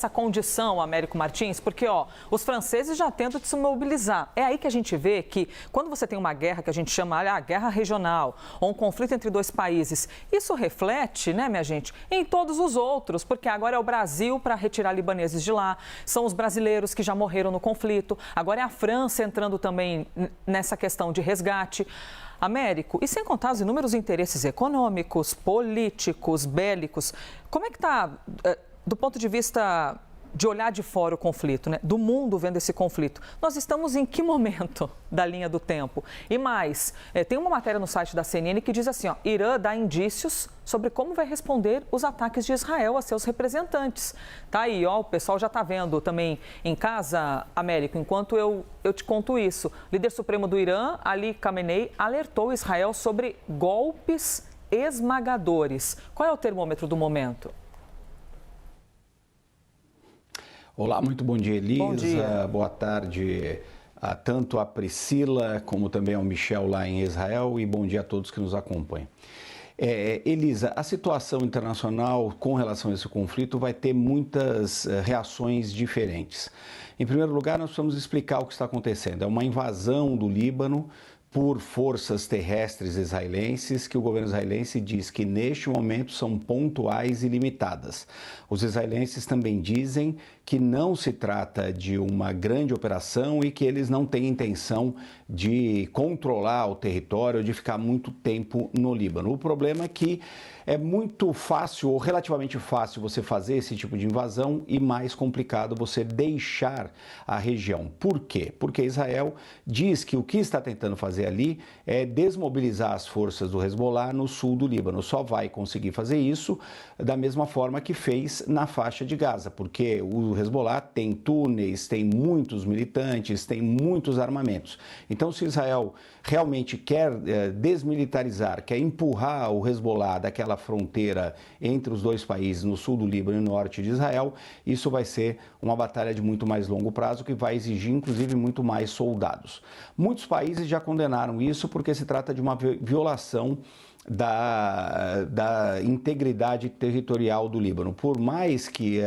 essa condição, Américo Martins, porque os franceses já tentam se mobilizar. É aí que a gente vê que quando você tem uma guerra que a gente chama de guerra regional ou um conflito entre dois países, isso reflete, né, minha gente, em todos os outros, porque agora é o Brasil para retirar libaneses de lá, são os brasileiros que já morreram no conflito, agora é a França entrando também nessa questão de resgate. Américo, e sem contar os inúmeros interesses econômicos, políticos, bélicos, como é que está, do ponto de vista de olhar de fora o conflito, né? Do mundo vendo esse conflito? Nós estamos em que momento da linha do tempo? E mais, tem uma matéria no site da CNN que diz assim, Irã dá indícios sobre como vai responder os ataques de Israel a seus representantes. Tá aí, o pessoal já está vendo também em casa, Américo, enquanto eu te conto isso. O líder supremo do Irã, Ali Khamenei, alertou Israel sobre golpes esmagadores. Qual é o termômetro do momento? Olá, muito bom dia, Elisa. Bom dia. Boa tarde tanto a Priscila como também ao Michel lá em Israel e bom dia a todos que nos acompanham. Elisa, a situação internacional com relação a esse conflito vai ter muitas reações diferentes. Em primeiro lugar, nós precisamos explicar o que está acontecendo. É uma invasão do Líbano por forças terrestres israelenses, que o governo israelense diz que neste momento são pontuais e limitadas. Os israelenses também dizem que não se trata de uma grande operação e que eles não têm intenção de controlar o território, de ficar muito tempo no Líbano. O problema é que é muito fácil ou relativamente fácil você fazer esse tipo de invasão e mais complicado você deixar a região. Por quê? Porque Israel diz que o que está tentando fazer ali é desmobilizar as forças do Hezbollah no sul do Líbano. Só vai conseguir fazer isso da mesma forma que fez na faixa de Gaza, porque o Hezbollah tem túneis, tem muitos militantes, tem muitos armamentos. Então, se Israel realmente quer desmilitarizar, quer empurrar o Hezbollah daquela fronteira entre os dois países, no sul do Líbano e no norte de Israel, isso vai ser uma batalha de muito mais longo prazo, que vai exigir, inclusive, muito mais soldados. Muitos países já condenaram isso porque se trata de uma violação da integridade territorial do Líbano. Por mais que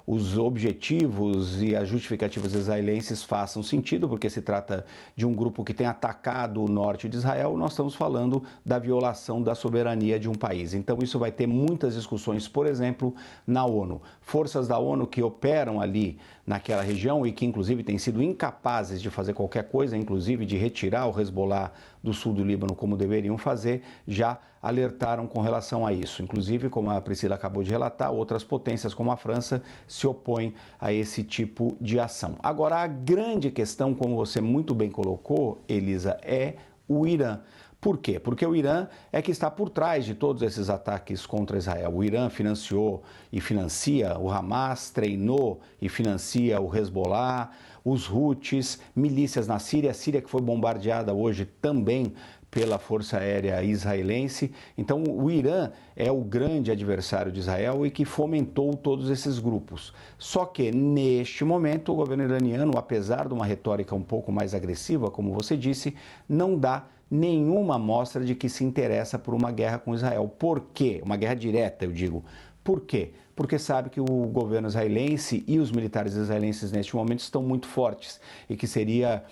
os objetivos e as justificativas israelenses façam sentido, porque se trata de um grupo que tem atacado o norte de Israel, nós estamos falando da violação da soberania de um país. Então isso vai ter muitas discussões, por exemplo, na ONU. Forças da ONU que operam ali naquela região e que inclusive têm sido incapazes de fazer qualquer coisa, inclusive de retirar o Hezbollah do sul do Líbano como deveriam fazer, já alertaram com relação a isso. Inclusive, como a Priscila acabou de relatar, outras potências como a França se opõem a esse tipo de ação. Agora, a grande questão, como você muito bem colocou, Elisa, é o Irã. Por quê? Porque o Irã é que está por trás de todos esses ataques contra Israel. O Irã financiou e financia o Hamas, treinou e financia o Hezbollah, os Houthis, milícias na Síria, a Síria que foi bombardeada hoje também pela Força Aérea Israelense. Então, o Irã é o grande adversário de Israel e que fomentou todos esses grupos. Só que, neste momento, o governo iraniano, apesar de uma retórica um pouco mais agressiva, como você disse, não dá nenhuma amostra de que se interessa por uma guerra com Israel. Por quê? Uma guerra direta, eu digo. Por quê? Porque sabe que o governo israelense e os militares israelenses neste momento estão muito fortes e que seria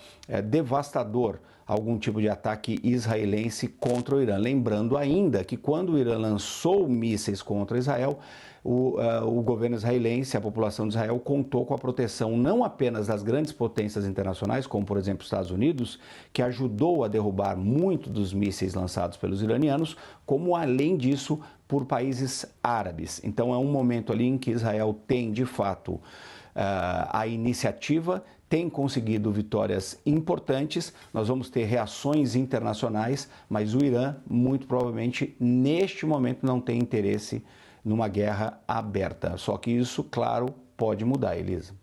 devastador algum tipo de ataque israelense contra o Irã. Lembrando ainda que quando o Irã lançou mísseis contra Israel, o governo israelense, a população de Israel, contou com a proteção não apenas das grandes potências internacionais, como por exemplo os Estados Unidos, que ajudou a derrubar muito dos mísseis lançados pelos iranianos, como além disso por países árabes. Então é um momento ali em que Israel tem de fato a iniciativa, tem conseguido vitórias importantes, nós vamos ter reações internacionais, mas o Irã, muito provavelmente, neste momento não tem interesse numa guerra aberta. Só que isso, claro, pode mudar, Elisa.